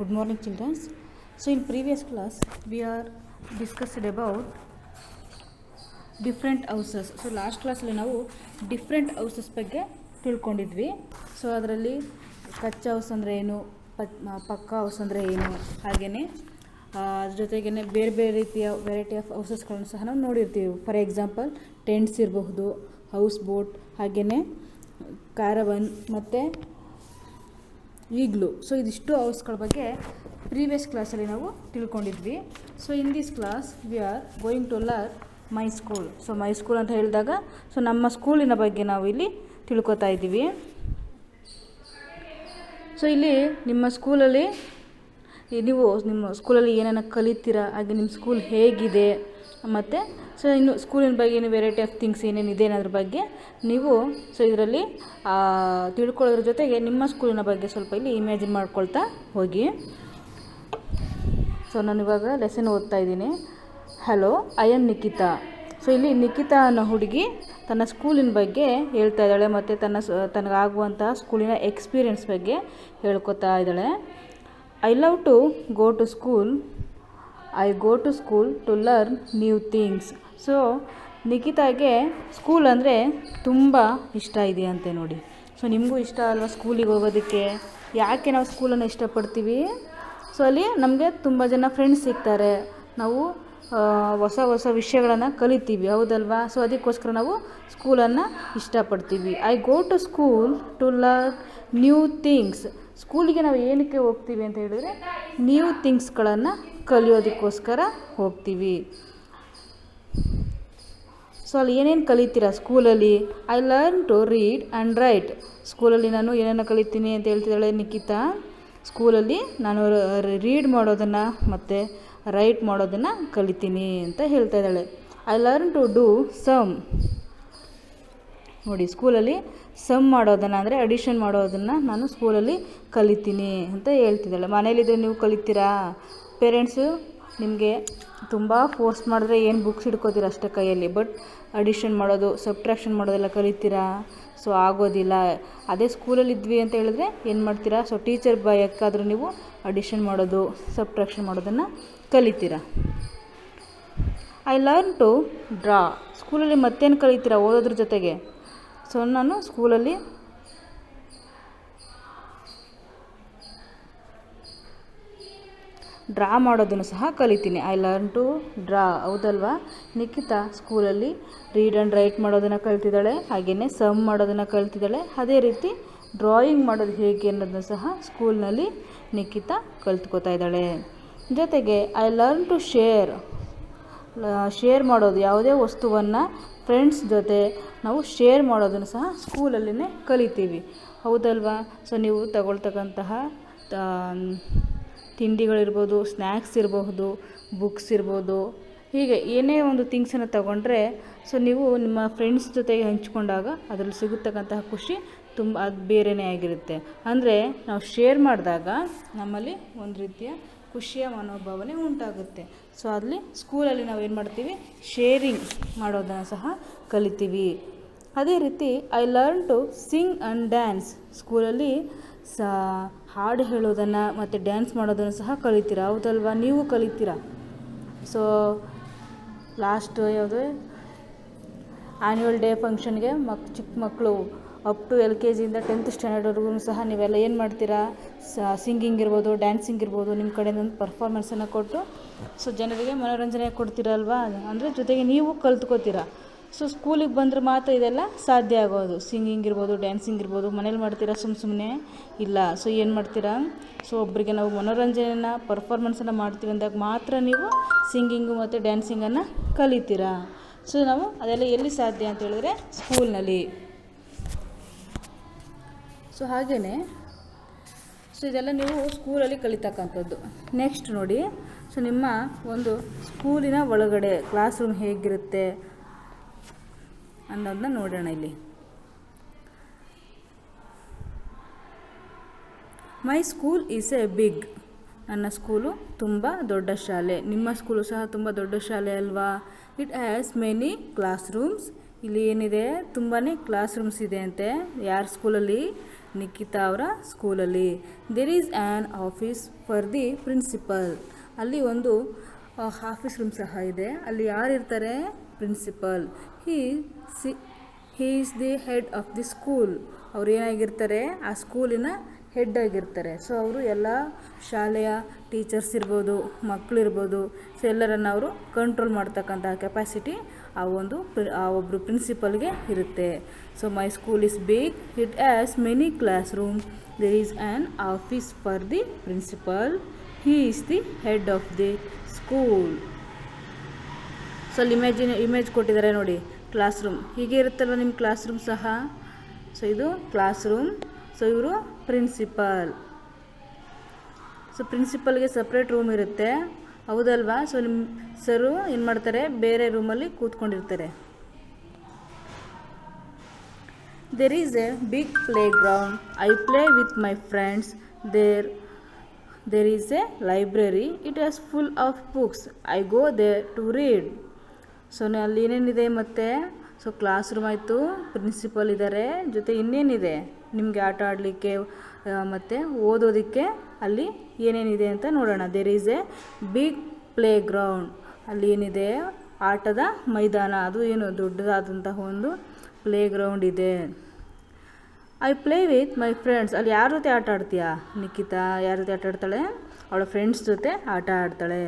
Good morning, children. So, in previous class, we are discussed about different houses. So, last class ನಾವು different houses ಬಗ್ಗೆ ತಿಳ್ಕೊಂಡಿದ್ವಿ. So ಅದರಲ್ಲಿ ಕಚ್ಚಾ house ಅಂದರೆ ಏನು, ಪಕ್ಕಾ ಹೌಸ್ ಅಂದರೆ ಏನು, ಹಾಗೆಯೇ ಅದ್ರ ಜೊತೆಗೇ ಬೇರೆ ಬೇರೆ ರೀತಿಯ ವೆರೈಟಿ ಆಫ್ ಹೌಸಸ್ಗಳನ್ನು ಸಹ ನಾವು ನೋಡಿರ್ತೀವಿ. ಫಾರ್ ಎಕ್ಸಾಂಪಲ್ ಟೆಂಟ್ಸ್ ಇರಬಹುದು, ಹೌಸ್ ಬೋಟ್, ಹಾಗೆಯೇ ಕ್ಯಾರವನ್ ಮತ್ತು ಈಗ್ಲೂ. ಸೊ ಇದಿಷ್ಟು ಹೌಸ್ಗಳ ಬಗ್ಗೆ ಪ್ರೀವಿಯಸ್ ಕ್ಲಾಸಲ್ಲಿ ನಾವು ತಿಳ್ಕೊಂಡಿದ್ವಿ. So in this class we are going to learn my school. So my school ಅಂತ ಹೇಳಿದಾಗ ಸೊ ನಮ್ಮ ಸ್ಕೂಲಿನ ಬಗ್ಗೆ ನಾವು ಇಲ್ಲಿ ತಿಳ್ಕೊತಾ ಇದ್ದೀವಿ. ಸೊ ಇಲ್ಲಿ ನಿಮ್ಮ ಸ್ಕೂಲಲ್ಲಿ ನೀವು ನಿಮ್ಮ ಸ್ಕೂಲಲ್ಲಿ ಏನೇನು ಕಲಿತೀರಾ, ಹಾಗೆ ನಿಮ್ಮ ಸ್ಕೂಲ್ ಹೇಗಿದೆ, ಮತ್ತು ಸೊ ಇನ್ನು ಸ್ಕೂಲಿನ ಬಗ್ಗೆ ಏನು ವೆರೈಟಿ ಆಫ್ ಥಿಂಗ್ಸ್ ಏನೇನಿದೆ ಅನ್ನೋದ್ರ ಬಗ್ಗೆ ನೀವು ಸೊ ಇದರಲ್ಲಿ ತಿಳ್ಕೊಳ್ಳೋದ್ರ ಜೊತೆಗೆ ನಿಮ್ಮ ಸ್ಕೂಲಿನ ಬಗ್ಗೆ ಸ್ವಲ್ಪ ಇಲ್ಲಿ ಇಮ್ಯಾಜಿನ್ ಮಾಡ್ಕೊಳ್ತಾ ಹೋಗಿ. ಸೊ ನಾನು ಇವಾಗ ಲೆಸನ್ ಓದ್ತಾ ಇದ್ದೀನಿ. Hello, I am Nikhita. So ಇಲ್ಲಿ ನಿಖಿತಾ ಅನ್ನೋ ಹುಡುಗಿ ತನ್ನ ಸ್ಕೂಲಿನ ಬಗ್ಗೆ ಹೇಳ್ತಾ ಇದ್ದಾಳೆ ಮತ್ತು ತನಗಾಗುವಂತಹ ಸ್ಕೂಲಿನ ಎಕ್ಸ್ಪೀರಿಯೆನ್ಸ್ ಬಗ್ಗೆ ಹೇಳ್ಕೊತಾ ಇದ್ದಾಳೆ. I love to go to school. I go to school to learn new things. So ನಿಖಿತಾಗೆ ಸ್ಕೂಲ್ ಅಂದರೆ ತುಂಬ ಇಷ್ಟ ಇದೆಯಂತೆ ನೋಡಿ. ಸೊ ನಿಮಗೂ ಇಷ್ಟ ಅಲ್ವಾ ಸ್ಕೂಲಿಗೆ ಹೋಗೋದಕ್ಕೆ? ಯಾಕೆ ನಾವು ಸ್ಕೂಲನ್ನು ಇಷ್ಟಪಡ್ತೀವಿ? ಸೊ ಅಲ್ಲಿ ನಮಗೆ ತುಂಬ ಜನ ಫ್ರೆಂಡ್ಸ್ ಸಿಗ್ತಾರೆ, ನಾವು ಹೊಸ ಹೊಸ ವಿಷಯಗಳನ್ನು ಕಲಿತೀವಿ, ಹೌದಲ್ವಾ? ಸೊ ಅದಕ್ಕೋಸ್ಕರ ನಾವು ಸ್ಕೂಲನ್ನು ಇಷ್ಟಪಡ್ತೀವಿ. I go to school to learn new things. ಸ್ಕೂಲಿಗೆ ನಾವು ಏನಕ್ಕೆ ಹೋಗ್ತೀವಿ ಅಂತ ಹೇಳಿದ್ರೆ ನ್ಯೂ ಥಿಂಗ್ಸ್ಗಳನ್ನು ಕಲಿಯೋದಕ್ಕೋಸ್ಕರ ಹೋಗ್ತೀವಿ. ಸೊ ಅಲ್ಲಿ ಏನೇನು ಕಲಿತೀರಾ ಸ್ಕೂಲಲ್ಲಿ? I learn to read and write. ಸ್ಕೂಲಲ್ಲಿ ನಾನು ಏನೇನು ಕಲಿತೀನಿ ಅಂತ ಹೇಳ್ತಿದ್ದಾಳೆ ನಿಖಿತಾ. ಸ್ಕೂಲಲ್ಲಿ ನಾನು ರೀಡ್ ಮಾಡೋದನ್ನು ಮತ್ತು ರೈಟ್ ಮಾಡೋದನ್ನು ಕಲಿತೀನಿ ಅಂತ ಹೇಳ್ತಾ ಇದ್ದಾಳೆ. I learn to do sum. ನೋಡಿ, ಸ್ಕೂಲಲ್ಲಿ ಸಮ್ ಮಾಡೋದನ್ನು ಅಂದರೆ ಅಡಿಷನ್ ಮಾಡೋದನ್ನು ನಾನು ಸ್ಕೂಲಲ್ಲಿ ಕಲಿತೀನಿ ಅಂತ ಹೇಳ್ತಿದ್ದಾಳೆ. ಮನೇಲಿದ್ದರೆ ನೀವು ಕಲಿತೀರಾ? ಪೇರೆಂಟ್ಸು ನಿಮಗೆ ತುಂಬ ಫೋರ್ಸ್ ಮಾಡಿದ್ರೆ ಏನು ಬುಕ್ಸ್ ಹಿಡ್ಕೋತೀರ ಅಷ್ಟೇ ಕೈಯಲ್ಲಿ, ಬಟ್ ಅಡಿಷನ್ ಮಾಡೋದು, ಸಬ್ಟ್ರಾಕ್ಷನ್ ಮಾಡೋದೆಲ್ಲ ಕಲಿತೀರಾ? ಸೊ ಆಗೋದಿಲ್ಲ. ಅದೇ ಸ್ಕೂಲಲ್ಲಿ ಇದ್ವಿ ಅಂತ ಹೇಳಿದ್ರೆ ಏನು ಮಾಡ್ತೀರಾ? ಸೊ ಟೀಚರ್ ಭಯಕ್ಕಾದರೂ ನೀವು ಅಡಿಷನ್ ಮಾಡೋದು, ಸಬ್ಟ್ರಾಕ್ಷನ್ ಮಾಡೋದನ್ನು ಕಲಿತೀರಾ. I learn to draw. ಸ್ಕೂಲಲ್ಲಿ ಮತ್ತೇನು ಕಲಿತೀರಾ ಓದೋದ್ರ ಜೊತೆಗೆ? ಸೊ ನಾನು ಸ್ಕೂಲಲ್ಲಿ ಡ್ರಾ ಮಾಡೋದನ್ನು ಸಹ ಕಲಿತೀನಿ. ಐ ಲರ್ನ್ ಟು ಡ್ರಾ, ಹೌದಲ್ವಾ? ನಿಖಿತಾ ಸ್ಕೂಲಲ್ಲಿ ರೀಡ್ ಆ್ಯಂಡ್ ರೈಟ್ ಮಾಡೋದನ್ನು ಕಲ್ತಿದ್ದಾಳೆ, ಹಾಗೆಯೇ ಸಮ್ ಮಾಡೋದನ್ನು ಕಲ್ತಿದ್ದಾಳೆ. ಅದೇ ರೀತಿ ಡ್ರಾಯಿಂಗ್ ಮಾಡೋದು ಹೇಗೆ ಅನ್ನೋದನ್ನು ಸಹ ಸ್ಕೂಲ್ನಲ್ಲಿ ನಿಖಿತಾ ಕಲ್ತ್ಕೋತಾ ಇದ್ದಾಳೆ. ಜೊತೆಗೆ ಐ ಲರ್ನ್ ಟು ಶೇರ್ ಮಾಡೋದು, ಯಾವುದೇ ವಸ್ತುವನ್ನು ಫ್ರೆಂಡ್ಸ್ ಜೊತೆ ನಾವು ಶೇರ್ ಮಾಡೋದನ್ನು ಸಹ ಸ್ಕೂಲಲ್ಲಿನೇ ಕಲಿತೀವಿ, ಹೌದಲ್ವಾ? ಸೊ ನೀವು ತಗೊಳ್ತಕ್ಕಂತಹ ತಿಂಡಿಗಳಿರ್ಬೋದು, ಸ್ನ್ಯಾಕ್ಸ್ ಇರಬಹುದು, ಬುಕ್ಸ್ ಇರ್ಬೋದು, ಹೀಗೆ ಏನೇ ಒಂದು ಥಿಂಗ್ಸನ್ನು ತಗೊಂಡ್ರೆ ಸೊ ನೀವು ನಿಮ್ಮ ಫ್ರೆಂಡ್ಸ್ ಜೊತೆಗೆ ಹಂಚ್ಕೊಂಡಾಗ ಅದರಲ್ಲಿ ಸಿಗತಕ್ಕಂತಹ ಖುಷಿ ತುಂಬ ಅದು ಬೇರೆಯೇ ಆಗಿರುತ್ತೆ. ಅಂದರೆ ನಾವು ಶೇರ್ ಮಾಡಿದಾಗ ನಮ್ಮಲ್ಲಿ ಒಂದು ರೀತಿಯ ಖುಷಿಯ ಮನೋಭಾವನೆ ಉಂಟಾಗುತ್ತೆ. ಸೊ ಅಲ್ಲಿ ಸ್ಕೂಲಲ್ಲಿ ನಾವು ಏನು ಮಾಡ್ತೀವಿ? ಶೇರಿಂಗ್ ಮಾಡೋದನ್ನು ಸಹ ಕಲಿತೀವಿ. ಅದೇ ರೀತಿ I learn to sing and dance. ಸ್ಕೂಲಲ್ಲಿ ಹಾಡು ಹೇಳೋದನ್ನು ಮತ್ತು ಡ್ಯಾನ್ಸ್ ಮಾಡೋದನ್ನು ಸಹ ಕಲಿತೀರಾ, ಹೌದಲ್ವಾ? ನೀವು ಕಲಿತೀರಾ. ಸೊ ಲಾಸ್ಟ್ ಯಾವುದು ಆ್ಯನ್ಯುವಲ್ ಡೇ ಫಂಕ್ಷನ್ಗೆ ಚಿಕ್ಕ ಮಕ್ಕಳು ಅಪ್ ಟು LKG 10th ಸ್ಟ್ಯಾಂಡರ್ಡ್ವರೆಗೂ ಸಹ ನೀವೆಲ್ಲ ಏನು ಮಾಡ್ತೀರಾ? ಸಿಂಗಿಂಗ್ ಇರ್ಬೋದು, ಡ್ಯಾನ್ಸಿಂಗ್ ಇರ್ಬೋದು, ನಿಮ್ಮ ಕಡೆಯಿಂದ ಒಂದು ಪರ್ಫಾರ್ಮೆನ್ಸನ್ನು ಕೊಟ್ಟು ಸೊ ಜನರಿಗೆ ಮನೋರಂಜನೆ ಕೊಡ್ತೀರಲ್ವಾ? ಅಂದರೆ ಜೊತೆಗೆ ನೀವು ಕಲ್ತ್ಕೋತೀರಾ. ಸೊ ಸ್ಕೂಲಿಗೆ ಬಂದರೆ ಮಾತ್ರ ಇದೆಲ್ಲ ಸಾಧ್ಯ ಆಗೋದು. ಸಿಂಗಿಂಗ್ ಇರ್ಬೋದು, ಡ್ಯಾನ್ಸಿಂಗ್ ಇರ್ಬೋದು. ಮನೇಲಿ ಮಾಡ್ತೀರಾ ಸುಮ್ಮನೆ? ಇಲ್ಲ. ಸೊ ಏನು ಮಾಡ್ತೀರಾ? ಸೊ ಒಬ್ಬರಿಗೆ ನಾವು ಮನೋರಂಜನೆಯನ್ನು ಪರ್ಫಾರ್ಮೆನ್ಸನ್ನು ಮಾಡ್ತೀವಿ ಅಂದಾಗ ಮಾತ್ರ ನೀವು ಸಿಂಗಿಂಗು ಮತ್ತು ಡ್ಯಾನ್ಸಿಂಗನ್ನು ಕಲಿತೀರಾ. ಸೊ ನಾವು ಅದೆಲ್ಲ ಎಲ್ಲಿ ಸಾಧ್ಯ ಅಂತ ಹೇಳಿದ್ರೆ ಸ್ಕೂಲ್ನಲ್ಲಿ. ಸೊ ಹಾಗೆಯೇ ಸೊ ಇದೆಲ್ಲ ನೀವು ಸ್ಕೂಲಲ್ಲಿ ಕಲಿತಕ್ಕಂಥದ್ದು. ನೆಕ್ಸ್ಟ್ ನೋಡಿ, ಸೊ ನಿಮ್ಮ ಒಂದು ಸ್ಕೂಲಿನ ಒಳಗಡೆ ಕ್ಲಾಸ್ ರೂಮ್ ಹೇಗಿರುತ್ತೆ ಅನ್ನೋದನ್ನ ನೋಡೋಣ ಇಲ್ಲಿ. My school is a big. ನನ್ನ ಸ್ಕೂಲು ತುಂಬ ದೊಡ್ಡ ಶಾಲೆ. ನಿಮ್ಮ ಸ್ಕೂಲು ಸಹ ತುಂಬ ದೊಡ್ಡ ಶಾಲೆ ಅಲ್ವಾ? It has many class rooms. ಇಲ್ಲಿ ಏನಿದೆ? ತುಂಬಾ ಕ್ಲಾಸ್ ರೂಮ್ಸ್ ಇದೆ ಅಂತೆ. ಯಾರ ಸ್ಕೂಲಲ್ಲಿ? ನಿಖಿತಾ ಅವರ ಸ್ಕೂಲಲ್ಲಿ. There is an office for the principal. ಅಲ್ಲಿ ಒಂದು ಆಫೀಸ್ ರೂಮ್ ಸಹ ಇದೆ. ಅಲ್ಲಿ ಯಾರು ಇರ್ತಾರೆ? Principal. He is the head of the school. ಅವ್ರು ಏನಾಗಿರ್ತಾರೆ? ಆ ಸ್ಕೂಲಿನ ಹೆಡ್ ಆಗಿರ್ತಾರೆ. ಸೊ ಅವರು ಎಲ್ಲ ಶಾಲೆಯ ಟೀಚರ್ಸ್ ಇರ್ಬೋದು, ಮಕ್ಕಳಿರ್ಬೋದು, ಸೊ ಎಲ್ಲರನ್ನು ಅವರು ಕಂಟ್ರೋಲ್ ಮಾಡ್ತಕ್ಕಂಥ ಕೆಪಾಸಿಟಿ ಆ ಒಬ್ಬರು ಪ್ರಿನ್ಸಿಪಲ್ಗೆ ಇರುತ್ತೆ. So my school is big, it has many class room, there is an office for the principal, he is the head of the school. So ಅಲ್ಲಿ ಇಮೇಜ್ ಕೊಟ್ಟಿದ್ದಾರೆ ನೋಡಿ, ಕ್ಲಾಸ್ ರೂಮ್. ಹೀಗೆ ಇರುತ್ತಲ್ವ ನಿಮ್ಮ ಕ್ಲಾಸ್ ರೂಮ್ ಸಹ. ಸೊ ಇದು class room. So ಇವರು principal. So ಪ್ರಿನ್ಸಿಪಲ್ಗೆ ಸಪ್ರೇಟ್ ರೂಮ್ ಇರುತ್ತೆ, ಹೌದಲ್ವಾ? ಸೊ ನಿಮ್ಮ ಸರು ಏನು ಮಾಡ್ತಾರೆ? ಬೇರೆ ರೂಮಲ್ಲಿ ಕೂತ್ಕೊಂಡಿರ್ತಾರೆ. There is a big play ground, I play with my friends. There is a library, it has full of books, I go there to read. So ಅಲ್ಲಿ ಏನೇನಿದೆ ಮತ್ತು? ಸೊ ಕ್ಲಾಸ್ ರೂಮ್ ಆಯಿತು, ಪ್ರಿನ್ಸಿಪಲ್ ಇದ್ದಾರೆ, ಜೊತೆ ಇನ್ನೇನಿದೆ ನಿಮಗೆ ಆಟ ಆಡಲಿಕ್ಕೆ ಮತ್ತು ಓದೋದಕ್ಕೆ ಅಲ್ಲಿ ಏನೇನಿದೆ ಅಂತ ನೋಡೋಣ. There is a big play ground. ಅಲ್ಲಿ ಏನಿದೆ? ಆಟದ ಮೈದಾನ. ಅದು ಏನು ದೊಡ್ಡದಾದಂತಹ ಒಂದು ಪ್ಲೇ ಗ್ರೌಂಡ್ ಇದೆ. I play with my friends. ಅಲ್ಲಿ ಯಾರ ಜೊತೆ ಆಟ ಆಡ್ತೀಯಾ? ನಿಖಿತಾ ಯಾರ ಜೊತೆ ಆಟ ಆಡ್ತಾಳೆ? ಅವಳ ಫ್ರೆಂಡ್ಸ್ ಜೊತೆ ಆಟ ಆಡ್ತಾಳೆ.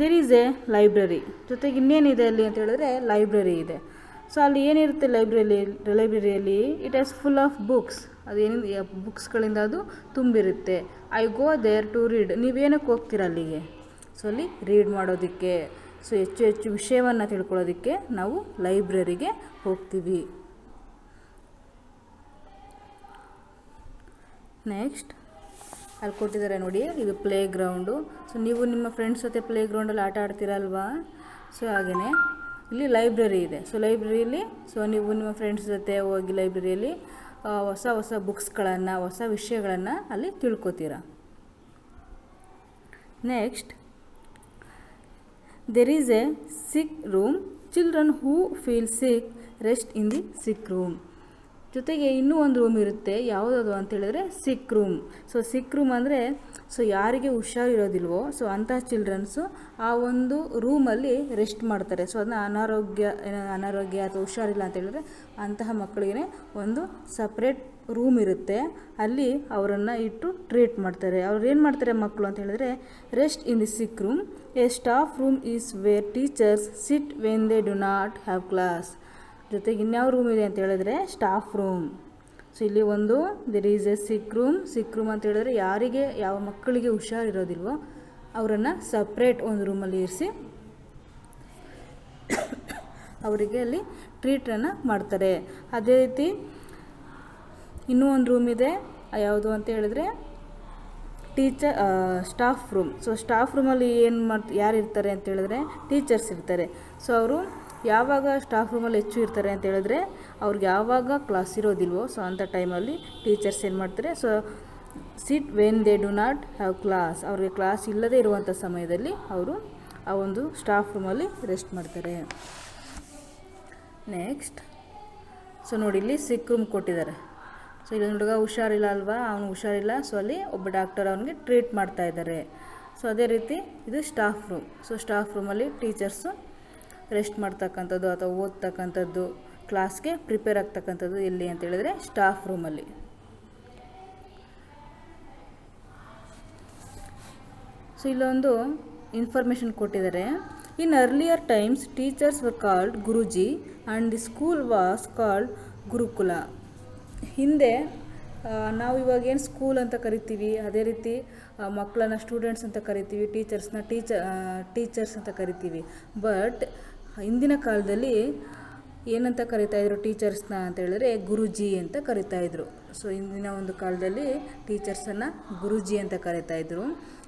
There is a library. ಜೊತೆಗೆ ಇನ್ನೇನಿದೆ ಅಲ್ಲಿ ಅಂತ ಹೇಳಿದ್ರೆ ಲೈಬ್ರರಿ ಇದೆ. ಸೊ ಅಲ್ಲಿ ಏನಿರುತ್ತೆ ಲೈಬ್ರರಿಯಲ್ಲಿ? It has full of books. ಅದೇನಿದೆ ಬುಕ್ಸ್ಗಳಿಂದ ಅದು ತುಂಬಿರುತ್ತೆ. I go there to read. ನೀವೇನಕ್ಕೆ ಹೋಗ್ತೀರ ಅಲ್ಲಿಗೆ? ಸೊ ಅಲ್ಲಿ ರೀಡ್ ಮಾಡೋದಕ್ಕೆ, ಸೊ ಹೆಚ್ಚು ವಿಷಯವನ್ನು ತಿಳ್ಕೊಳ್ಳೋದಕ್ಕೆ ನಾವು ಲೈಬ್ರರಿಗೆ ಹೋಗ್ತೀವಿ. ನೆಕ್ಸ್ಟ್ ಅಲ್ಲಿ ಕೊಟ್ಟಿದ್ದಾರೆ ನೋಡಿ, ಇದು ಪ್ಲೇ ಗ್ರೌಂಡು. ಸೊ ನೀವು ನಿಮ್ಮ ಫ್ರೆಂಡ್ಸ್ ಜೊತೆ ಪ್ಲೇ ಗ್ರೌಂಡಲ್ಲಿ ಆಟ ಆಡ್ತೀರಲ್ವಾ? ಸೊ ಹಾಗೆಯೇ ಇಲ್ಲಿ ಲೈಬ್ರರಿ ಇದೆ. ಸೊ ಲೈಬ್ರರಿಯಲ್ಲಿ ನೀವು ನಿಮ್ಮ ಫ್ರೆಂಡ್ಸ್ ಜೊತೆ ಹೋಗಿ ಲೈಬ್ರರಿಯಲ್ಲಿ ಹೊಸ ಬುಕ್ಸ್ಗಳನ್ನು, ಹೊಸ ವಿಷಯಗಳನ್ನು ಅಲ್ಲಿ ತಿಳ್ಕೊತೀರ. Next, there is a sick room, children who feel sick rest in the sick room. ಜೊತೆಗೆ ಇನ್ನೂ ಒಂದು ರೂಮ್ ಇರುತ್ತೆ, ಯಾವುದದು ಅಂತೇಳಿದ್ರೆ sick room. So sick room ಅಂದರೆ ಯಾರಿಗೆ ಹುಷಾರಿರೋದಿಲ್ವೋ ಸೊ ಅಂತಹ ಚಿಲ್ಡ್ರನ್ಸು ಆ ಒಂದು ರೂಮಲ್ಲಿ ರೆಸ್ಟ್ ಮಾಡ್ತಾರೆ. ಸೊ ಅದನ್ನ ಅನಾರೋಗ್ಯ ಅಥವಾ ಹುಷಾರಿಲ್ಲ ಅಂತೇಳಿದ್ರೆ ಅಂತಹ ಮಕ್ಕಳಿಗೆ ಒಂದು ಸಪ್ರೇಟ್ ರೂಮ್ ಇರುತ್ತೆ, ಅಲ್ಲಿ ಅವರನ್ನು ಇಟ್ಟು ಟ್ರೀಟ್ ಮಾಡ್ತಾರೆ. ಅವ್ರು ಏನು ಮಾಡ್ತಾರೆ ಮಕ್ಕಳು ಅಂತ ಹೇಳಿದ್ರೆ, rest in the sick room. A staff room is where teachers sit when they do not have class. ಜೊತೆಗೆ ಇನ್ಯಾವ ರೂಮ್ ಇದೆ ಅಂತ ಹೇಳಿದ್ರೆ ಸ್ಟಾಫ್ ರೂಮ್. ಸೊ ಇಲ್ಲಿ ಒಂದು there is a sick room. Sick room ಅಂತ ಹೇಳಿದ್ರೆ ಯಾವ ಮಕ್ಕಳಿಗೆ ಹುಷಾರಿರೋದಿಲ್ವೋ ಅವರನ್ನು ಸಪ್ರೇಟ್ ಒಂದು ರೂಮಲ್ಲಿ ಇರಿಸಿ ಅವರಿಗೆ ಅಲ್ಲಿ ಟ್ರೀಟನ್ನು ಮಾಡ್ತಾರೆ. ಅದೇ ರೀತಿ ಇನ್ನೂ ಒಂದು ರೂಮ್ ಇದೆ, ಯಾವುದು ಅಂತ ಹೇಳಿದ್ರೆ ಸ್ಟಾಫ್ ರೂಮ್. ಸೊ ಸ್ಟಾಫ್ ರೂಮಲ್ಲಿ ಯಾರು ಇರ್ತಾರೆ ಅಂತ ಹೇಳಿದ್ರೆ ಟೀಚರ್ಸ್ ಇರ್ತಾರೆ. ಸೊ ಅವರು ಯಾವಾಗ ಸ್ಟಾಫ್ ರೂಮಲ್ಲಿ ಹೆಚ್ಚು ಇರ್ತಾರೆ ಅಂತ ಹೇಳಿದ್ರೆ ಅವ್ರಿಗೆ ಯಾವಾಗ ಕ್ಲಾಸ್ ಇರೋದಿಲ್ವೋ ಸೊ ಅಂಥ ಟೈಮಲ್ಲಿ ಟೀಚರ್ಸ್ ಏನು ಮಾಡ್ತಾರೆ, so sit when they do not have class. ಅವ್ರಿಗೆ ಕ್ಲಾಸ್ ಇಲ್ಲದೇ ಇರುವಂಥ ಸಮಯದಲ್ಲಿ ಅವರು ಆ ಒಂದು ಸ್ಟಾಫ್ ರೂಮಲ್ಲಿ ರೆಸ್ಟ್ ಮಾಡ್ತಾರೆ. ನೆಕ್ಸ್ಟ್, ಸೊ ನೋಡಿ ಇಲ್ಲಿ ಸಿಕ್ ರೂಮ್ ಕೊಟ್ಟಿದ್ದಾರೆ. ಸೊ ಇಲ್ಲಿ ಹುಡುಗ ಹುಷಾರಿಲ್ಲ ಅಲ್ವಾ, ಅವನು ಹುಷಾರಿಲ್ಲ, ಸೊ ಅಲ್ಲಿ ಒಬ್ಬ ಡಾಕ್ಟರ್ ಅವನಿಗೆ ಟ್ರೀಟ್ ಮಾಡ್ತಾ ಇದ್ದಾರೆ. ಸೊ ಅದೇ ರೀತಿ ಇದು ಸ್ಟಾಫ್ ರೂಮ್. ಸೊ ಸ್ಟಾಫ್ ರೂಮಲ್ಲಿ ಟೀಚರ್ಸು ರೆಸ್ಟ್ ಮಾಡ್ತಕ್ಕಂಥದ್ದು ಅಥವಾ ಓದ್ತಕ್ಕಂಥದ್ದು, ಕ್ಲಾಸ್ಗೆ ಪ್ರಿಪೇರ್ ಆಗ್ತಕ್ಕಂಥದ್ದು ಎಲ್ಲಿ ಅಂತ ಹೇಳಿದ್ರೆ ಸ್ಟಾಫ್ ರೂಮಲ್ಲಿ. ಸೊ ಇಲ್ಲೊಂದು ಇನ್ಫಾರ್ಮೇಷನ್ ಕೊಟ್ಟಿದ್ದಾರೆ. In earlier times teachers were called guruji and the school was called gurukul. ಹಿಂದೆ ನಾವು ಇವಾಗ ಏನು ಸ್ಕೂಲ್ ಅಂತ ಕರಿತೀವಿ, ಅದೇ ರೀತಿ ಮಕ್ಕಳನ್ನ ಸ್ಟೂಡೆಂಟ್ಸ್ ಅಂತ ಕರಿತೀವಿ, ಟೀಚರ್ಸ್ನ ಟೀಚರ್ಸ್ ಅಂತ ಕರಿತೀವಿ. ಬಟ್ ಹಿಂದಿನ ಕಾಲದಲ್ಲಿ ಏನಂತ ಕರಿತಾಯಿದ್ರು ಟೀಚರ್ಸ್ನ ಅಂತ ಹೇಳಿದ್ರೆ ಗುರುಜಿ ಅಂತ ಕರಿತಾಯಿದ್ರು. ಸೊ ಹಿಂದಿನ ಒಂದು ಕಾಲದಲ್ಲಿ ಟೀಚರ್ಸನ್ನು ಗುರುಜಿ ಅಂತ ಕರಿತಾಯಿದ್ರು.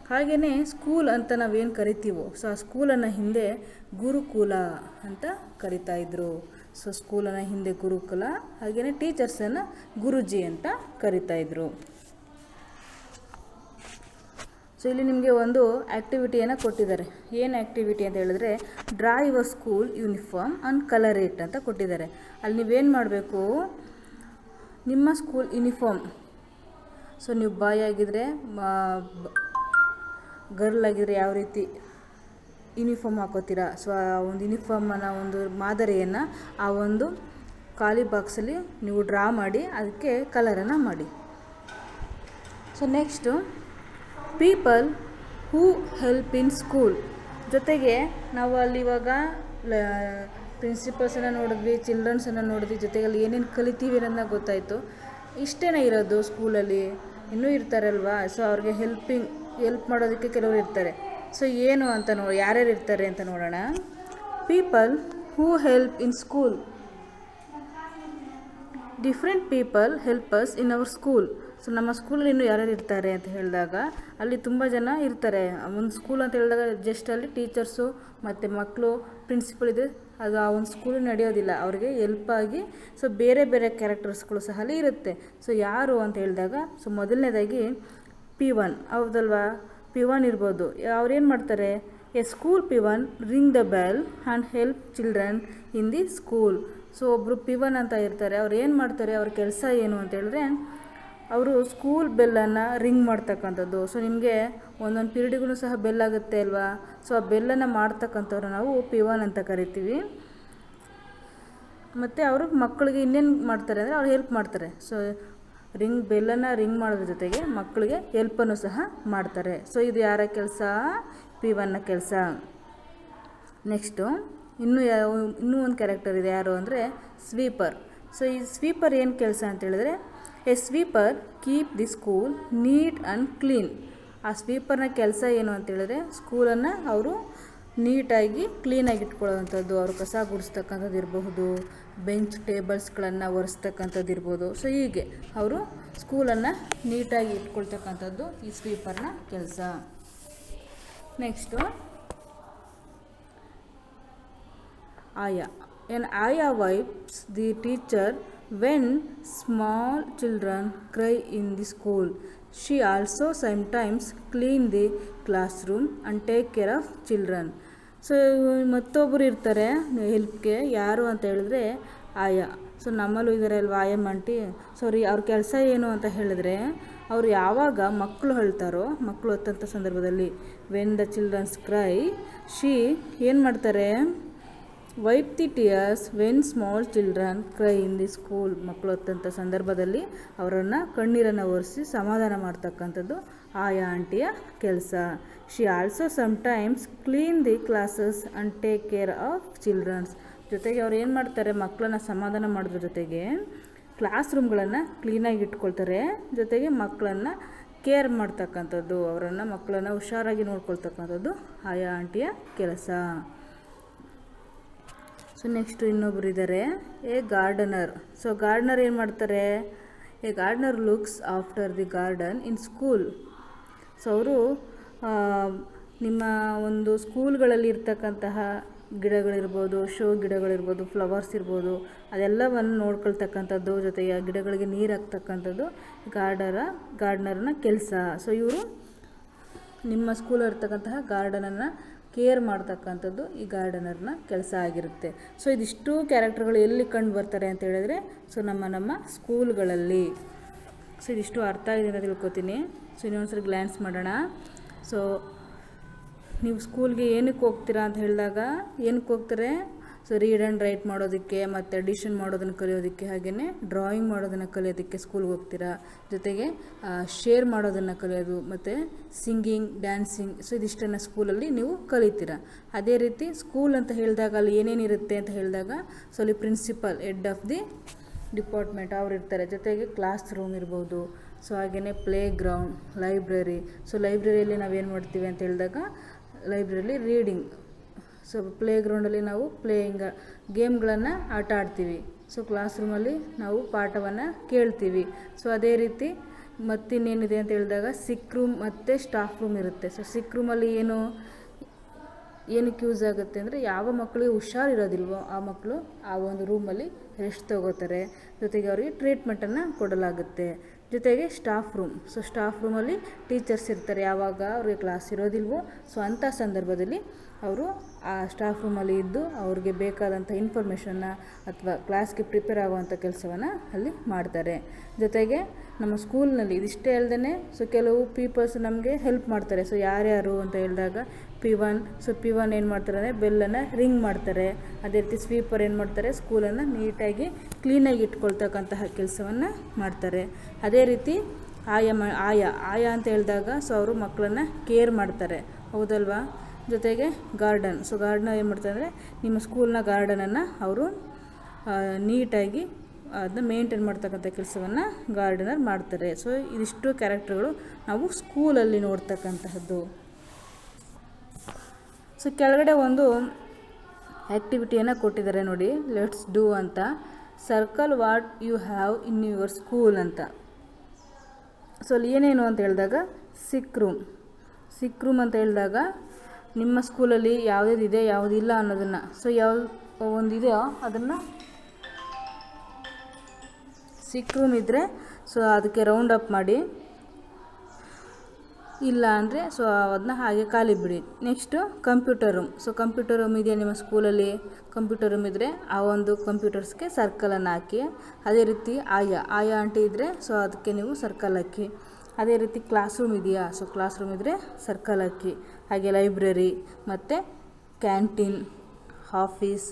ಹಾಗೆಯೇ ಸ್ಕೂಲ್ ಅಂತ ನಾವೇನು ಕರಿತೀವೋ ಸೊ ಆ ಸ್ಕೂಲನ್ನು ಹಿಂದೆ ಗುರುಕುಲ ಅಂತ ಕರಿತಾಯಿದ್ರು. ಸೊ ಸ್ಕೂಲನ್ನು ಹಿಂದೆ ಗುರುಕುಲ, ಹಾಗೆಯೇ ಟೀಚರ್ಸನ್ನು ಗುರುಜಿ ಅಂತ ಕರಿತಾಯಿದ್ರು. ಸೊ ಇಲ್ಲಿ ನಿಮಗೆ ಒಂದು ಆ್ಯಕ್ಟಿವಿಟಿಯನ್ನು ಕೊಟ್ಟಿದ್ದಾರೆ. ಏನು ಆ್ಯಕ್ಟಿವಿಟಿ ಅಂತ ಹೇಳಿದ್ರೆ draw your school uniform and colour it ಅಂತ ಕೊಟ್ಟಿದ್ದಾರೆ. ಅಲ್ಲಿ ನೀವೇನು ಮಾಡಬೇಕು, ನಿಮ್ಮ ಸ್ಕೂಲ್ ಯೂನಿಫಾರ್ಮ್. ಸೊ ನೀವು ಬಾಯ್ ಆಗಿದ್ದರೆ, ಗರ್ಲ್ ಆಗಿದ್ದರೆ ಯಾವ ರೀತಿ ಯೂನಿಫಾರ್ಮ್ ಹಾಕೋತೀರಾ. ಸೊ ಆ ಒಂದು ಯೂನಿಫಾರ್ಮನ್ನು ಒಂದು ಮಾದರಿಯನ್ನು ಆ ಒಂದು ಖಾಲಿ ಬಾಕ್ಸಲ್ಲಿ ನೀವು ಡ್ರಾ ಮಾಡಿ ಅದಕ್ಕೆ ಕಲರನ್ನು ಮಾಡಿ. So next people who help in school. ಜೊತೆಗೆ ನಾವು ಅಲ್ಲಿ ಇವಾಗ ಪ್ರಿನ್ಸಿಪಲ್ಸನ್ನು ನೋಡಿದ್ವಿ, ಚಿಲ್ಡ್ರನ್ಸನ್ನು ನೋಡಿದ್ವಿ, ಜೊತೆಗೆ ಅಲ್ಲಿ ಏನೇನು ಕಲಿತೀವಿ ಅನ್ನೋದನ್ನ ಗೊತ್ತಾಯಿತು. ಇಷ್ಟೇನೇ ಇರೋದು ಸ್ಕೂಲಲ್ಲಿ, ಇನ್ನೂ ಇರ್ತಾರಲ್ವಾ. ಸೊ ಅವ್ರಿಗೆ ಹೆಲ್ಪ್ ಮಾಡೋದಕ್ಕೆ ಕೆಲವರು ಇರ್ತಾರೆ. ಸೊ ಏನು ಅಂತ ಯಾರ್ಯಾರು ಇರ್ತಾರೆ ಅಂತ ನೋಡೋಣ. People who help in school. Different people help us in our school. So ನಮ್ಮ ಸ್ಕೂಲಲ್ಲಿ ಇನ್ನೂ ಯಾರ್ಯಾರು ಇರ್ತಾರೆ ಅಂತ ಹೇಳಿದಾಗ ಅಲ್ಲಿ ತುಂಬ ಜನ ಇರ್ತಾರೆ. ಒಂದು ಸ್ಕೂಲ್ ಅಂತ ಹೇಳಿದಾಗ ಜಸ್ಟ್ ಅಲ್ಲಿ ಟೀಚರ್ಸು ಮತ್ತು ಮಕ್ಕಳು, ಪ್ರಿನ್ಸಿಪಲ್ ಇದೆ, ಅದು ಆ ಒಂದು ಸ್ಕೂಲ್ ನಡೆಯೋದಿಲ್ಲ. ಅವ್ರಿಗೆ ಹೆಲ್ಪಾಗಿ ಸೊ ಬೇರೆ ಬೇರೆ ಕ್ಯಾರೆಕ್ಟರ್ಸ್ಗಳು ಸಹ ಅಲ್ಲಿ ಇರುತ್ತೆ. ಸೊ ಯಾರು ಅಂತ ಹೇಳಿದಾಗ ಸೊ ಮೊದಲನೇದಾಗಿ P1 ಹೌದಲ್ವಾ. P1 ಇರ್ಬೋದು. ಅವ್ರೇನು ಮಾಡ್ತಾರೆ, A school P1 ring the bell and help children in the school. So ಒಬ್ಬರು P1 ಅಂತ ಇರ್ತಾರೆ. ಅವ್ರು ಏನು ಮಾಡ್ತಾರೆ, ಅವ್ರ ಕೆಲಸ ಏನು ಅಂತ ಹೇಳಿದ್ರೆ ಅವರು ಸ್ಕೂಲ್ ಬೆಲ್ಲನ್ನು ರಿಂಗ್ ಮಾಡ್ತಕ್ಕಂಥದ್ದು. ಸೊ ನಿಮಗೆ ಒಂದೊಂದು ಪೀರಿಯಡ್ಗೂ ಸಹ ಬೆಲ್ ಆಗುತ್ತೆ ಅಲ್ವಾ. ಸೊ ಆ ಬೆಲ್ಲನ್ನು ಮಾಡ್ತಕ್ಕಂಥವ್ರು ನಾವು P1 ಅಂತ ಕರಿತೀವಿ. ಮತ್ತು ಅವರು ಮಕ್ಕಳಿಗೆ ಇನ್ನೇನು ಮಾಡ್ತಾರೆ ಅಂದರೆ ಅವ್ರು ಹೆಲ್ಪ್ ಮಾಡ್ತಾರೆ. ಸೊ ಬೆಲ್ಲನ್ನು ರಿಂಗ್ ಮಾಡೋದ್ರ ಜೊತೆಗೆ ಮಕ್ಕಳಿಗೆ ಹೆಲ್ಪನ್ನು ಸಹ ಮಾಡ್ತಾರೆ. ಸೊ ಇದು ಯಾರ ಕೆಲಸ, P1ನ ಕೆಲಸ. ನೆಕ್ಸ್ಟು ಇನ್ನೂ ಒಂದು ಕ್ಯಾರೆಕ್ಟರ್ ಇದೆ, ಯಾರು ಅಂದರೆ ಸ್ವೀಪರ್. ಸೊ ಈ ಸ್ವೀಪರ್ ಏನು ಕೆಲಸ ಅಂತ ಹೇಳಿದ್ರೆ, a sweeper keep the school neat and clean. ಆ ಸ್ವೀಪರ್ನ ಕೆಲಸ ಏನು ಅಂತ ಹೇಳಿದ್ರೆ ಸ್ಕೂಲನ್ನು ಅವರು ನೀಟಾಗಿ ಕ್ಲೀನಾಗಿ ಇಟ್ಕೊಳ್ಳೋವಂಥದ್ದು, ಅವರು ಕಸ ಗುಡಿಸ್ತಕ್ಕಂಥದ್ದು ಇರಬಹುದು, ಬೆಂಚ್ ಟೇಬಲ್ಸ್ಗಳನ್ನು ಒರೆಸ್ತಕ್ಕಂಥದ್ದು ಇರ್ಬೋದು. ಸೊ ಹೀಗೆ ಅವರು ಸ್ಕೂಲನ್ನು ನೀಟಾಗಿ ಇಟ್ಕೊಳ್ತಕ್ಕಂಥದ್ದು ಈ ಸ್ವೀಪರ್ನ ಕೆಲಸ. ನೆಕ್ಸ್ಟು ಆಯಾ. ಎನ್ ಆಯಾ wipes the teacher when small children cry in the school. She also sometimes clean the class room and take care of children. So ಮತ್ತೊಬ್ಬರು ಇರ್ತಾರೆ ಹೆಲ್ಪ್ಗೆ, ಯಾರು ಅಂತ ಹೇಳಿದ್ರೆ ಆಯಾ. ಸೊ ನಮ್ಮಲ್ಲೂ ಇದ್ದಾರೆ ಅಲ್ವಾ ಆಯಮ್ಮ ಆಂಟಿ. ಅವ್ರ ಕೆಲಸ ಏನು ಅಂತ ಹೇಳಿದ್ರೆ, ಅವರು ಯಾವಾಗ ಮಕ್ಕಳು ಅಳ್ತಾರೋ, ಮಕ್ಕಳು ಹೊತ್ತಂಥ ಸಂದರ್ಭದಲ್ಲಿ when the childrens cry, she ಏನು ಮಾಡ್ತಾರೆ, wipe the tears when small children cry in the school. ಮಕ್ಕಳು ಹೊತ್ತಂಥ ಸಂದರ್ಭದಲ್ಲಿ ಅವರನ್ನು ಕಣ್ಣೀರನ್ನು ಒರೆಸಿ ಸಮಾಧಾನ ಮಾಡ್ತಕ್ಕಂಥದ್ದು ಆಯಾ ಆಂಟಿಯ ಕೆಲಸ. She also sometimes clean the classes and take care of childrens. ಜೊತೆಗೆ ಅವ್ರು ಏನು ಮಾಡ್ತಾರೆ, ಮಕ್ಕಳನ್ನ ಸಮಾಧಾನ ಮಾಡೋದ್ರ ಜೊತೆಗೆ ಕ್ಲಾಸ್ ರೂಮ್ಗಳನ್ನು ಕ್ಲೀನಾಗಿ ಇಟ್ಕೊಳ್ತಾರೆ. ಜೊತೆಗೆ ಮಕ್ಕಳನ್ನು ಕೇರ್ ಮಾಡ್ತಕ್ಕಂಥದ್ದು, ಮಕ್ಕಳನ್ನು ಹುಷಾರಾಗಿ ನೋಡ್ಕೊಳ್ತಕ್ಕಂಥದ್ದು ಆಯಾ ಆಂಟಿಯ ಕೆಲಸ. ಸೊ ನೆಕ್ಸ್ಟು ಇನ್ನೊಬ್ರು ಇದ್ದಾರೆ, ಎ ಗಾರ್ಡನರ್. ಸೊ ಗಾರ್ಡನರ್ ಏನು ಮಾಡ್ತಾರೆ, A gardener looks after the garden in school. So ಅವರು ನಿಮ್ಮ ಒಂದು ಸ್ಕೂಲ್ಗಳಲ್ಲಿ ಇರ್ತಕ್ಕಂತಹ ಗಿಡಗಳಿರ್ಬೋದು, ಶೋ ಗಿಡಗಳಿರ್ಬೋದು, ಫ್ಲವರ್ಸ್ ಇರ್ಬೋದು, ಅದೆಲ್ಲವನ್ನು ನೋಡ್ಕೊಳ್ತಕ್ಕಂಥದ್ದು, ಜೊತೆಗೆ ಆ ಗಿಡಗಳಿಗೆ ನೀರು ಹಾಕ್ತಕ್ಕಂಥದ್ದು ಗಾರ್ಡನರ್ನ ಕೆಲಸ. ಸೊ ಇವರು ನಿಮ್ಮ ಸ್ಕೂಲಲ್ಲಿ ಇರ್ತಕ್ಕಂತಹ ಗಾರ್ಡನನ್ನು ಕೇರ್ ಮಾಡ್ತಕ್ಕಂಥದ್ದು ಈ ಗಾರ್ಡನರ್ನ ಕೆಲಸ ಆಗಿರುತ್ತೆ. ಸೊ ಇದಿಷ್ಟು ಕ್ಯಾರೆಕ್ಟರ್ಗಳು ಎಲ್ಲಿ ಕಂಡು ಬರ್ತಾರೆ ಅಂತ ಹೇಳಿದ್ರೆ, ಸೊ ನಮ್ಮ ಸ್ಕೂಲ್ಗಳಲ್ಲಿ. ಸೊ ಇದಿಷ್ಟು ಅರ್ಥ ಆಗಿದೆ ಅಂತ ತಿಳ್ಕೊತೀನಿ. ಸೊ ಇನ್ನೊಂದ್ಸರಿ ಗ್ಲ್ಯಾನ್ಸ್ ಮಾಡೋಣ. ಸೊ ನೀವು ಸ್ಕೂಲ್ಗೆ ಏನಕ್ಕೆ ಹೋಗ್ತೀರಾ ಅಂತ ಹೇಳಿದಾಗ ಏನಕ್ಕೆ ಹೋಗ್ತಾರೆ, ಸೊ ರೀಡ್ ಆ್ಯಂಡ್ ರೈಟ್ ಮಾಡೋದಕ್ಕೆ, ಮತ್ತು ಅಡಿಷನ್ ಮಾಡೋದನ್ನು ಕಲಿಯೋದಕ್ಕೆ, ಹಾಗೆಯೇ ಡ್ರಾಯಿಂಗ್ ಮಾಡೋದನ್ನು ಕಲಿಯೋದಕ್ಕೆ ಸ್ಕೂಲ್ಗೆ ಹೋಗ್ತೀರಾ. ಜೊತೆಗೆ ಶೇರ್ ಮಾಡೋದನ್ನು ಕಲಿಯೋದು, ಮತ್ತು ಸಿಂಗಿಂಗ್, ಡ್ಯಾನ್ಸಿಂಗ್. ಸೊ ಇದಿಷ್ಟನ್ನು ಸ್ಕೂಲಲ್ಲಿ ನೀವು ಕಲಿತೀರಾ. ಅದೇ ರೀತಿ ಸ್ಕೂಲ್ ಅಂತ ಹೇಳಿದಾಗ ಅಲ್ಲಿ ಏನೇನಿರುತ್ತೆ ಅಂತ ಹೇಳಿದಾಗ, ಸೊ ಅಲ್ಲಿ principal, head of the department ಅವ್ರು ಇರ್ತಾರೆ. ಜೊತೆಗೆ ಕ್ಲಾಸ್ ರೂಮ್ ಇರ್ಬೋದು. ಸೊ ಹಾಗೆಯೇ ಪ್ಲೇ ಗ್ರೌಂಡ್, ಲೈಬ್ರರಿ. ಸೊ ಲೈಬ್ರರಿಯಲ್ಲಿ ನಾವೇನು ಮಾಡ್ತೀವಿ ಅಂತ ಹೇಳಿದಾಗ, ಲೈಬ್ರರಿಲಿ ರೀಡಿಂಗ್. ಸೊ ಪ್ಲೇ ಗ್ರೌಂಡಲ್ಲಿ ನಾವು ಗೇಮ್ಗಳನ್ನು ಆಟ ಆಡ್ತೀವಿ. ಸೊ ಕ್ಲಾಸ್ ರೂಮಲ್ಲಿ ನಾವು ಪಾಠವನ್ನು ಕೇಳ್ತೀವಿ. ಸೊ ಅದೇ ರೀತಿ ಮತ್ತಿನ್ನೇನಿದೆ ಅಂತ ಹೇಳಿದಾಗ ಸಿಕ್ ರೂಮ್ ಮತ್ತು ಸ್ಟಾಫ್ ರೂಮ್ ಇರುತ್ತೆ. ಸೊ ಸಿಕ್ ರೂಮಲ್ಲಿ ಏನಕ್ಕೆ ಯೂಸ್ ಆಗುತ್ತೆ ಅಂದರೆ, ಯಾವ ಮಕ್ಕಳಿಗೆ ಹುಷಾರಿರೋದಿಲ್ವೋ ಆ ಮಕ್ಕಳು ಆ ಒಂದು ರೂಮಲ್ಲಿ ರೆಸ್ಟ್ ತೊಗೋತಾರೆ. ಜೊತೆಗೆ ಅವರಿಗೆ ಟ್ರೀಟ್ಮೆಂಟನ್ನು ಕೊಡಲಾಗುತ್ತೆ. ಜೊತೆಗೆ ಸ್ಟಾಫ್ ರೂಮ್. ಸೊ ಸ್ಟಾಫ್ ರೂಮಲ್ಲಿ ಟೀಚರ್ಸ್ ಇರ್ತಾರೆ, ಯಾವಾಗ ಅವ್ರಿಗೆ ಕ್ಲಾಸ್ ಇರೋದಿಲ್ವೋ ಸೊ ಅಂಥ ಸಂದರ್ಭದಲ್ಲಿ ಅವರು ಆ ಸ್ಟಾಫ್ ರೂಮಲ್ಲಿ ಇದ್ದು ಅವ್ರಿಗೆ ಬೇಕಾದಂಥ ಇನ್ಫಾರ್ಮೇಷನ್ನ ಅಥವಾ ಕ್ಲಾಸ್ಗೆ ಪ್ರಿಪೇರ್ ಆಗುವಂಥ ಕೆಲಸವನ್ನು ಅಲ್ಲಿ ಮಾಡ್ತಾರೆ. ಜೊತೆಗೆ ನಮ್ಮ ಸ್ಕೂಲ್ನಲ್ಲಿ ಇದಿಷ್ಟೇ ಅಲ್ಲದೇ ಸೊ ಕೆಲವು ಪೀಪಲ್ಸ್ ನಮಗೆ ಹೆಲ್ಪ್ ಮಾಡ್ತಾರೆ. ಸೊ ಯಾರ್ಯಾರು ಅಂತ ಹೇಳಿದಾಗ P1, ಸೊ P1 ಏನು ಮಾಡ್ತಾರೆ ಅಂದರೆ ಬೆಲ್ಲನ್ನು ರಿಂಗ್ ಮಾಡ್ತಾರೆ. ಅದೇ ರೀತಿ ಸ್ವೀಪರ್ ಏನು ಮಾಡ್ತಾರೆ, ಸ್ಕೂಲನ್ನು ನೀಟಾಗಿ ಕ್ಲೀನಾಗಿ ಇಟ್ಕೊಳ್ತಕ್ಕಂತಹ ಕೆಲಸವನ್ನು ಮಾಡ್ತಾರೆ. ಅದೇ ರೀತಿ ಆಯಾ ಅಂತ ಹೇಳಿದಾಗ ಸೊ ಅವರು ಮಕ್ಕಳನ್ನು ಕೇರ್ ಮಾಡ್ತಾರೆ, ಹೌದಲ್ವಾ. ಜೊತೆಗೆ ಗಾರ್ಡನ್, ಸೊ ಗಾರ್ಡನ್ ಏನು ಮಾಡ್ತಾರೆ ಅಂದರೆ ನಿಮ್ಮ ಸ್ಕೂಲ್ನ ಗಾರ್ಡನನ್ನು ಅವರು ನೀಟಾಗಿ ಅದನ್ನ ಮೇಂಟೈನ್ ಮಾಡ್ತಕ್ಕಂಥ ಕೆಲಸವನ್ನು ಗಾರ್ಡನರ್ ಮಾಡ್ತಾರೆ. ಸೊ ಇದಿಷ್ಟು ಕ್ಯಾರೆಕ್ಟರ್ಗಳು ನಾವು ಸ್ಕೂಲಲ್ಲಿ ನೋಡ್ತಕ್ಕಂತಹದ್ದು. ಸೊ ಕೆಳಗಡೆ ಒಂದು ಆ್ಯಕ್ಟಿವಿಟಿಯನ್ನು ಕೊಟ್ಟಿದ್ದಾರೆ ನೋಡಿ, ಲೆಟ್ಸ್ ಡೂ ಅಂತ. Circle what you have in your school ಅಂತ. ಸೊ ಅಲ್ಲಿ ಏನೇನು ಅಂತ ಹೇಳಿದಾಗ ಸಿಕ್ ರೂಮ್ ಅಂತ ಹೇಳಿದಾಗ ನಿಮ್ಮ ಸ್ಕೂಲಲ್ಲಿ ಯಾವುದಿದೆ ಯಾವುದಿಲ್ಲ ಅನ್ನೋದನ್ನು, ಸೊ ಯಾವ ಒಂದಿದೆಯೋ ಅದನ್ನು ಸಿಕ್ ರೂಮ್ ಇದ್ದರೆ ಸೊ ಅದಕ್ಕೆ ರೌಂಡ್ ಅಪ್ ಮಾಡಿ, ಇಲ್ಲ ಅಂದರೆ ಸೊ ಅದನ್ನ ಹಾಗೆ ಖಾಲಿ ಬಿಡಿ. Next computer room. So computer room ಇದೆಯಾ ನಿಮ್ಮ ಸ್ಕೂಲಲ್ಲಿ, ಕಂಪ್ಯೂಟರ್ ರೂಮ್ ಇದ್ದರೆ ಆ ಒಂದು ಕಂಪ್ಯೂಟರ್ಸ್ಗೆ ಸರ್ಕಲನ್ನು ಹಾಕಿ. ಅದೇ ರೀತಿ ಆಯಾ ಆಂಟಿ ಇದ್ದರೆ ಸೊ ಅದಕ್ಕೆ ನೀವು ಸರ್ಕಲ್ ಹಾಕಿ. ಅದೇ ರೀತಿ ಕ್ಲಾಸ್ ರೂಮ್ ಇದೆಯಾ, ಸೊ ಕ್ಲಾಸ್ ರೂಮ್ ಇದ್ದರೆ ಸರ್ಕಲ್ ಹಾಕಿ. ಹಾಗೆ ಲೈಬ್ರರಿ ಮತ್ತು canteen, office,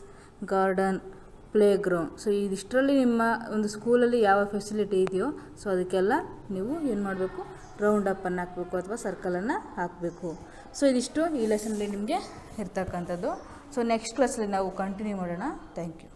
garden, playground. ಸೊ ಇದಿಷ್ಟರಲ್ಲಿ ನಿಮ್ಮ ಒಂದು ಸ್ಕೂಲಲ್ಲಿ ಯಾವ ಫೆಸಿಲಿಟಿ ಇದೆಯೋ ಸೊ ಅದಕ್ಕೆಲ್ಲ ನೀವು ಏನು ಮಾಡಬೇಕು, ರೌಂಡ್ ಅಪ್ಪನ್ನು ಹಾಕಬೇಕು ಅಥವಾ ಸರ್ಕಲನ್ನು ಹಾಕಬೇಕು. ಸೊ ಇದಿಷ್ಟು ಈ ಲೆಸನಲ್ಲಿ ನಿಮಗೆ ಇರ್ತಕ್ಕಂಥದ್ದು. ಸೊ ನೆಕ್ಸ್ಟ್ ಕ್ಲಾಸಲ್ಲಿ ನಾವು ಕಂಟಿನ್ಯೂ ಮಾಡೋಣ. Thank you.